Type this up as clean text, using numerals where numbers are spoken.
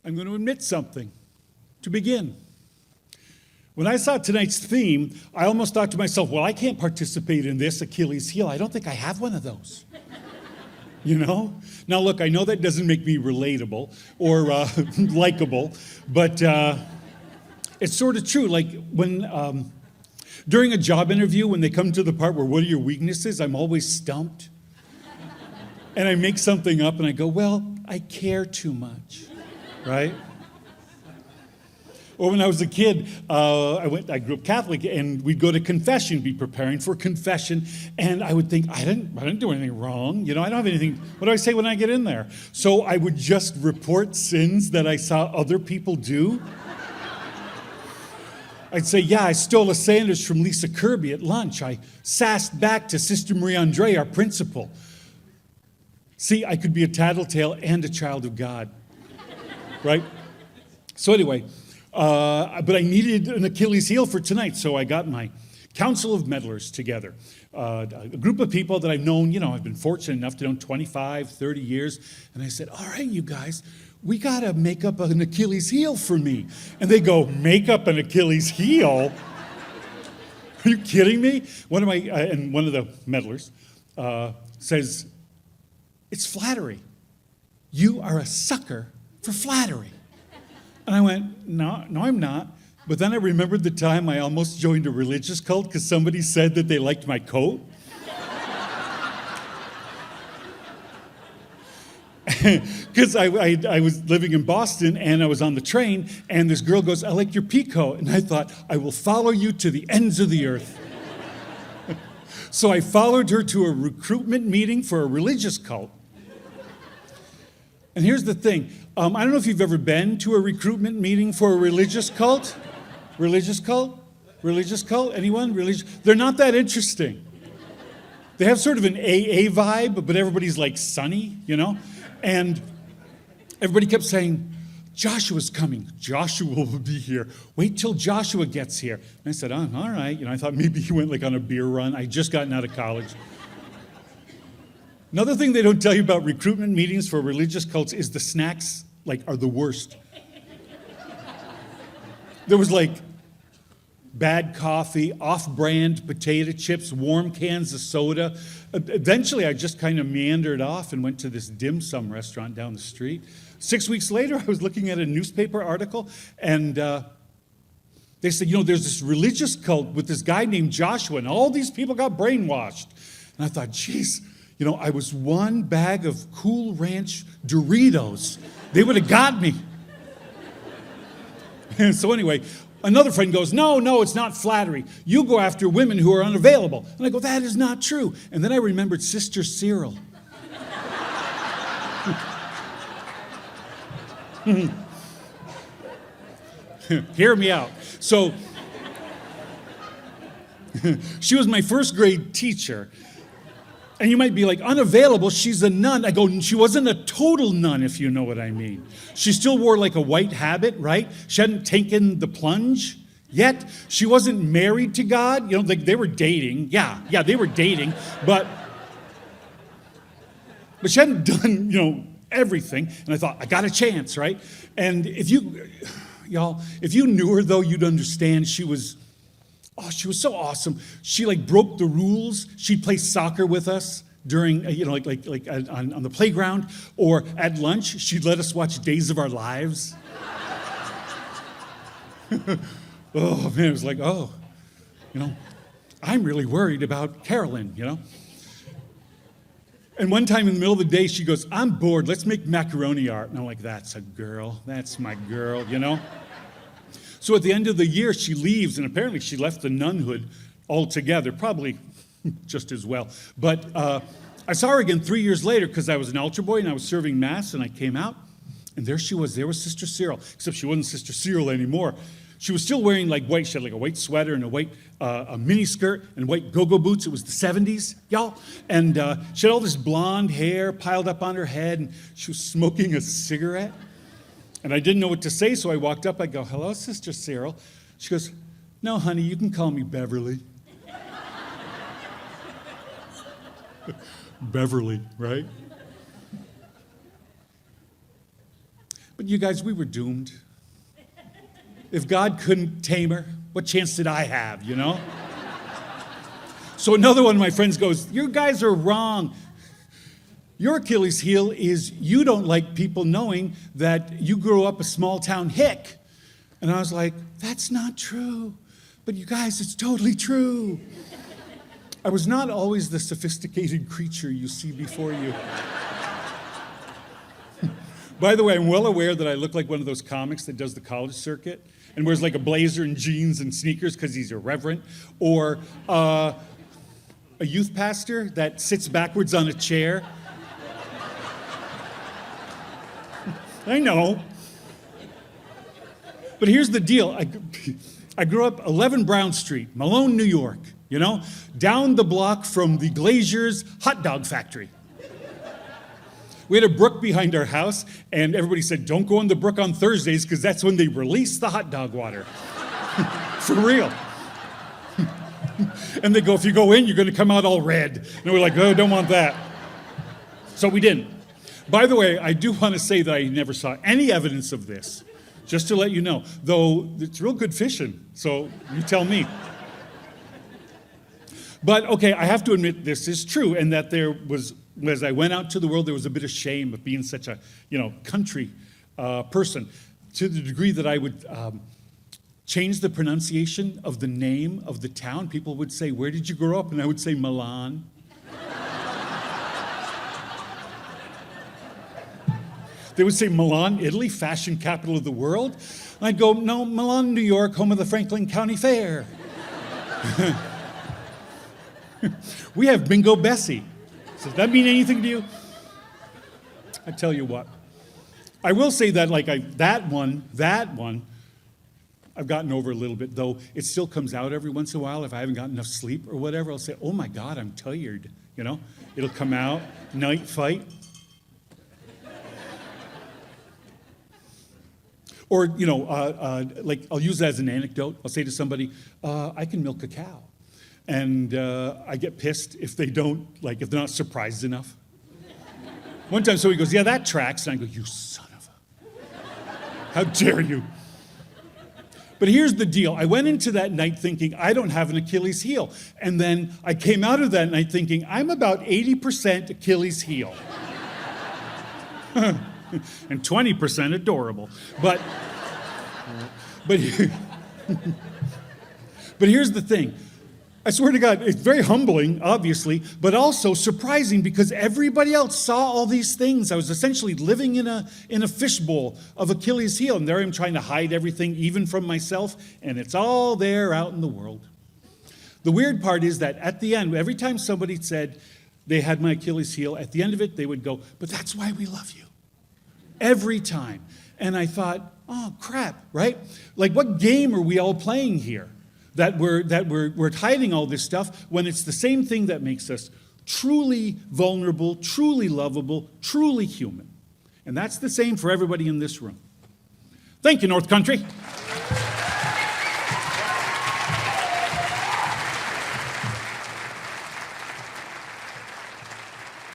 I'm going to admit something to begin. When I saw tonight's theme, I almost thought to myself, well, I can't participate in this Achilles heel. I don't think I have one of those. You know? Now, look, I know that doesn't make me relatable or likable, but it's sort of true. Like when, during a job interview, when they come to the part where what are your weaknesses, I'm always stumped. And I make something up and I go, well, I care too much, right? Or when I was a kid, I grew up Catholic, and we'd go to confession, be preparing for confession, and I would think, I didn't do anything wrong. You know, I don't have anything, what do I say when I get in there? So I would just report sins that I saw other people do. I'd say, yeah, I stole a sandwich from Lisa Kirby at lunch. I sassed back to Sister Marie Andre, our principal. See, I could be a tattletale and a child of God, right? So anyway, but I needed an Achilles heel for tonight, so I got my council of meddlers together. A group of people that I've known, you know, I've been fortunate enough to know 25, 30 years, and I said, all right, you guys, we got to make up an Achilles heel for me. And they go, make up an Achilles heel? Are you kidding me? One of the meddlers says, it's flattery. You are a sucker for flattery. And I went, no, I'm not. But then I remembered the time I almost joined a religious cult because somebody said that they liked my coat. Because I was living in Boston and I was on the train and this girl goes, I like your pea coat. And I thought, I will follow you to the ends of the earth. So I followed her to a recruitment meeting for a religious cult. And here's the thing. I don't know if you've ever been to a recruitment meeting for a religious cult. Religious cult? Religious cult? Anyone? They're not that interesting. They have sort of an AA vibe, but everybody's like sunny, you know? And everybody kept saying, Joshua's coming. Joshua will be here. Wait till Joshua gets here. And I said, oh, all right. You know, I thought maybe he went like on a beer run. I just gotten out of college. Another thing they don't tell you about recruitment meetings for religious cults is the snacks, like, are the worst. There was like bad coffee, off-brand potato chips, warm cans of soda. Eventually, I just kind of meandered off and went to this dim sum restaurant down the street. 6 weeks later, I was looking at a newspaper article, and they said, you know, there's this religious cult with this guy named Joshua, and all these people got brainwashed. And I thought, geez, you know, I was one bag of Cool Ranch Doritos. They would have got me. And so anyway, another friend goes, no, it's not flattery. You go after women who are unavailable. And I go, that is not true. And then I remembered Sister Cyril. Hear me out. So, she was my first grade teacher. And you might be like, unavailable, she's a nun. I go, she wasn't a total nun, if you know what I mean. She still wore like a white habit, right? She hadn't taken the plunge yet. She wasn't married to God. You know, like they were dating. Yeah, they were dating. But she hadn't done, you know, everything. And I thought, I got a chance, right? And if you knew her, though, you'd understand she was so awesome. She like broke the rules. She'd play soccer with us during, you know, like on the playground, or at lunch. She'd let us watch Days of Our Lives. Oh man, it was like, oh, you know, I'm really worried about Carolyn, you know. And one time in the middle of the day, she goes, I'm bored. Let's make macaroni art. And I'm like, that's a girl. That's my girl, you know. So at the end of the year, she leaves, and apparently she left the nunhood altogether, probably just as well. But I saw her again 3 years later because I was an altar boy and I was serving Mass, and I came out, and there she was. There was Sister Cyril, except she wasn't Sister Cyril anymore. She was still wearing like white. She had like a white sweater and a white a mini skirt and white go-go boots. It was the 70s, y'all. And she had all this blonde hair piled up on her head, and she was smoking a cigarette. And I didn't know what to say, so I walked up. I go, hello, Sister Cyril. She goes, no, honey, you can call me Beverly. Beverly, right? But you guys, we were doomed. If God couldn't tame her, what chance did I have, you know? So another one of my friends goes, you guys are wrong. Your Achilles heel is you don't like people knowing that you grew up a small town hick. And I was like, that's not true. But you guys, it's totally true. I was not always the sophisticated creature you see before you. By the way, I'm well aware that I look like one of those comics that does the college circuit and wears like a blazer and jeans and sneakers because he's irreverent, or a youth pastor that sits backwards on a chair. I know. But here's the deal. I grew up 11 Brown Street, Malone, New York, you know, down the block from the Glazier's hot dog factory. We had a brook behind our house, and everybody said, don't go in the brook on Thursdays because that's when they release the hot dog water. For real. And they go, if you go in, you're going to come out all red. And we're like, oh, don't want that. So we didn't. By the way, I do want to say that I never saw any evidence of this, just to let you know, though it's real good fishing, so you tell me. But okay, I have to admit this is true, and that there was, as I went out to the world, there was a bit of shame of being such a, country person, to the degree that I would change the pronunciation of the name of the town. People would say, where did you grow up? And I would say, Milan. They would say, Milan, Italy, fashion capital of the world. And I'd go, no, Milan, New York, home of the Franklin County Fair. We have Bingo Bessie. Does that mean anything to you? I tell you what. I will say that that one, I've gotten over a little bit, though it still comes out every once in a while. If I haven't gotten enough sleep or whatever, I'll say, oh my God, I'm tired. It'll come out, night fight. Or, I'll use that as an anecdote. I'll say to somebody, I can milk a cow. And I get pissed if they don't, if they're not surprised enough. One time somebody goes, yeah, that tracks. And I go, you son of a, how dare you? But here's the deal. I went into that night thinking, I don't have an Achilles heel. And then I came out of that night thinking, I'm about 80% Achilles heel. And 20% adorable. But here's the thing. I swear to God, it's very humbling, obviously, but also surprising because everybody else saw all these things. I was essentially living in a fishbowl of Achilles heel, and there I'm trying to hide everything, even from myself, and it's all there out in the world. The weird part is that at the end, every time somebody said they had my Achilles heel, at the end of it, they would go, but that's why we love you. Every time. And I thought, oh, crap, right? What game are we all playing here? That we're hiding all this stuff when it's the same thing that makes us truly vulnerable, truly lovable, truly human. And that's the same for everybody in this room. Thank you, North Country.